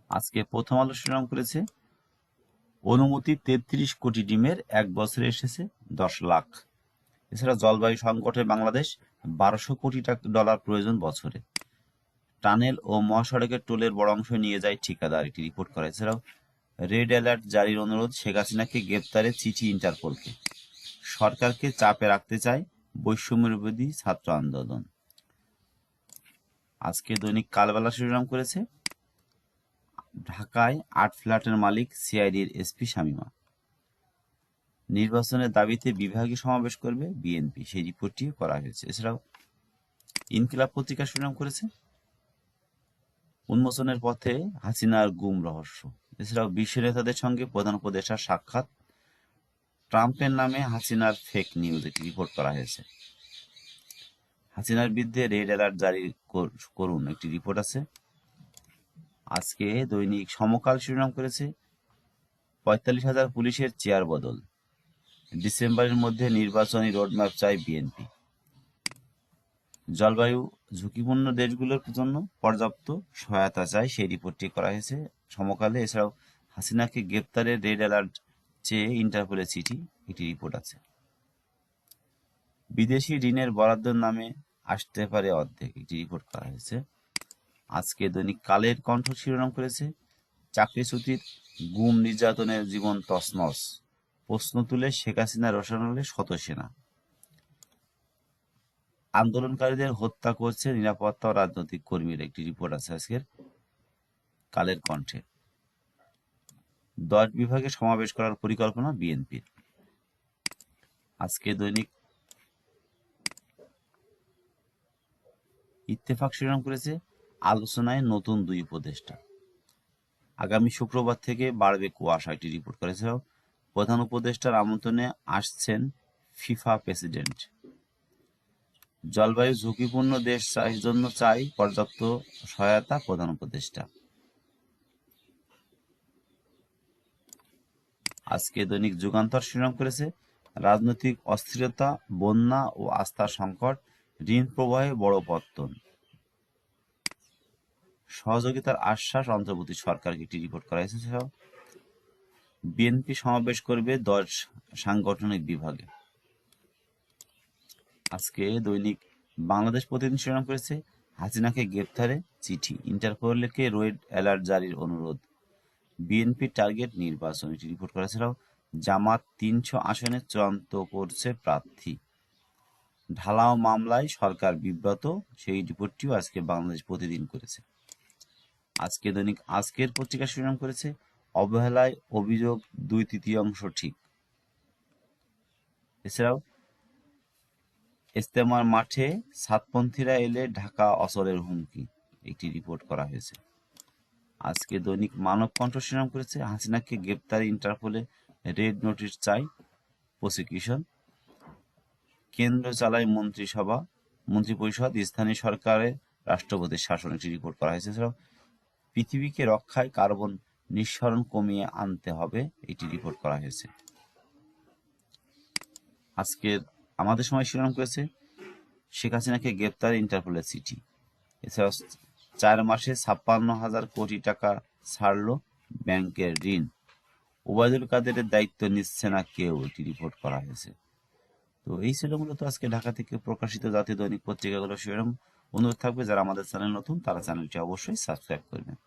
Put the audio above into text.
আজকে প্রথম আলো শিরোনাম করেছে অনুমতি ৩৩ কোটি ডিমের ১ বছরে এসেছে ১০ লাখ। এছাড়া জলবায়ু সংকটে বাংলাদেশ ১২০০ কোটি ডলার প্রয়োজন বছরে। টানেল ও মহাসড়কের টোলের বড় অংশ নিয়ে যায় ঠিকাদার, একটি রিপোর্ট করা। এছাড়াও রেড অ্যালার্ট জারির অনুরোধ, শেখ হাসিনাকে গ্রেপ্তারে চিঠি ইন্টারপোলকে। সরকারকে চাপে রাখতে চায় বৈষম্য বিরোধী ছাত্র আন্দোলন। আজকে দৈনিক কালবেলা শিরোনাম করেছে ঢাকায় ৮ ফ্ল্যাটের মালিক সিআইডির এসপি শামীমা। নির্বাচনের দাবিতে বিভাগীয় সমাবেশ করবে বিএনপি, সেই রিপোর্টটিও করা হয়েছে। এছাড়াও ইনকিলাব পত্রিকা শিরোনাম করেছে উন্মোচনের পথে হাসিনার গুম রহস্য। এছাড়াও বিশ্ব নেতাদের সঙ্গে প্রধান উপদেষ্টার সাক্ষাৎ, ট্রাম্পের নামে হাসিনার ফেক নিউজ, একটি রিপোর্ট করা হয়েছে। হাসিনার বিরুদ্ধে রেড অ্যালার্ট জারি করুন, একটি রিপোর্ট আছে। আজকে দৈনিক সমকাল শিরোনাম করেছে ৪৫,০০০ পুলিশের চেয়ার বদল, ডিসেম্বরের মধ্যে নির্বাচনী রোডম্যাপ চায় বিএনপি। জলবায়ু ঝুঁকিপূর্ণ দেশগুলোর জন্য পর্যাপ্ত সহায়তা চায়, সেই রিপোর্টটি করা হয়েছে সমকালে। এছাড়াও হাসিনাকে গ্রেপ্তারে রেড অ্যালার্ট চেয়ে ইন্টারপোলের চিঠি, একটি রিপোর্ট আছে। বিদেশি ঋণের বরাদ্দের নামে আসতে পারে অর্ধেক, একটি রিপোর্ট করা হয়েছে। আজকে দৈনিক কালের কণ্ঠ শিরোনাম করেছে চাকরিচ্যুতির গুম নির্যাতনের জীবন তছনছ, প্রশ্ন তুলে শেখ হাসিনা রোশনালে শত সেনা। আন্দোলনকারীদের হত্যা করছে নিরাপত্তা ও রাজনৈতিক কর্মীর, একটি রিপোর্ট আছে আজকের কালের কণ্ঠে। 10 বিভাগে সমাবেশ করার পরিকল্পনা বিএনপির। আজকে দৈনিক ইত্তেফাক শিরোনাম করেছে আলোচনায় নতুন 2 উপদেষ্টা, আগামী শুক্রবার থেকে বাড়বে কুয়াশা, একটি রিপোর্ট করেছে। প্রধান উপদেষ্টার আমন্ত্রণে আসছেন ফিফা প্রেসিডেন্ট। জলবায়ু ঝুঁকিপূর্ণ দেশ জন্য চাই পর্যাপ্ত সহায়তা, প্রধান উপদেষ্টা। আজকে দৈনিক যুগান্তর শিরোনাম করেছে রাজনৈতিক অস্থিরতা, বন্যা ও আস্থার সংকট, ঋণ প্রবাহে বড় পত্তন, সহযোগিতার আশ্বাস অন্তর্বর্তী সরকারকে, একটি রিপোর্ট করা হয়েছে। বিএনপি সমাবেশ করবে 10 সাংগঠনিক বিভাগে। আজকে দৈনিক বাংলাদেশ প্রতিদিন শিরোনাম করেছে হাসিনাকে গ্রেপ্তারে চিঠি, ইন্টারপোলকে রেড অ্যালার্ট জারির অনুরোধ, বিএনপি টার্গেট নির্বাচন, এটি রিপোর্ট করা। ছাড়াও জামাত ৩০০ আসনে চূড়ান্ত করছে প্রার্থী, ঢালাও মামলায় সরকার বিব্রত, সেই রিপোর্টটিও আজকে বাংলাদেশ প্রতিদিন করেছে। আজকে দৈনিক আজকের পত্রিকা শিরোনাম করেছে অবহেলায় অভিযোগ 2/3 ঠিক। এছাড়াও ইজতেমার মাঠে সাতপন্থীরা এলে ঢাকা অচলের হুমকি, একটি রিপোর্ট করা হয়েছে। আজকে দৈনিক মানব কণ্ঠ শিরোনাম করেছে হাসিনাকে গ্রেপ্তারে ইন্টারপোলে রেড নোটিশ চাই প্রসিকিউশন, কেন্দ্র চালায় মন্ত্রিপরিষদ, স্থানীয় সরকারের রাষ্ট্রপতির শাসন, একটি রিপোর্ট করা হয়েছে। এছাড়াও পৃথিবীকে রক্ষায় কার্বন নিঃসরণ কমিয়ে আনতে হবে, এটি রিপোর্ট করা হয়েছে। আজকের আমাদের সময় শিরোনাম করেছে শেখ হাসিনাকে গ্রেপ্তারে ইন্টারপোলের চিঠি। এছাড়াও 4 মাসে 56,000 কোটি টাকা ছাড়ল ব্যাংকের ঋণ, ওবায়দুল কাদেরের দায়িত্ব নিচ্ছে না কেউ, এটি রিপোর্ট করা হয়েছে। তো এই ছিল মূলত আজকে ঢাকা থেকে প্রকাশিত জাতীয় দৈনিক পত্রিকাগুলো শিরোনাম। অনুরোধ থাকবে যারা আমাদের চ্যানেল নতুন তারা চ্যানেলটি অবশ্যই সাবস্ক্রাইব করবেন।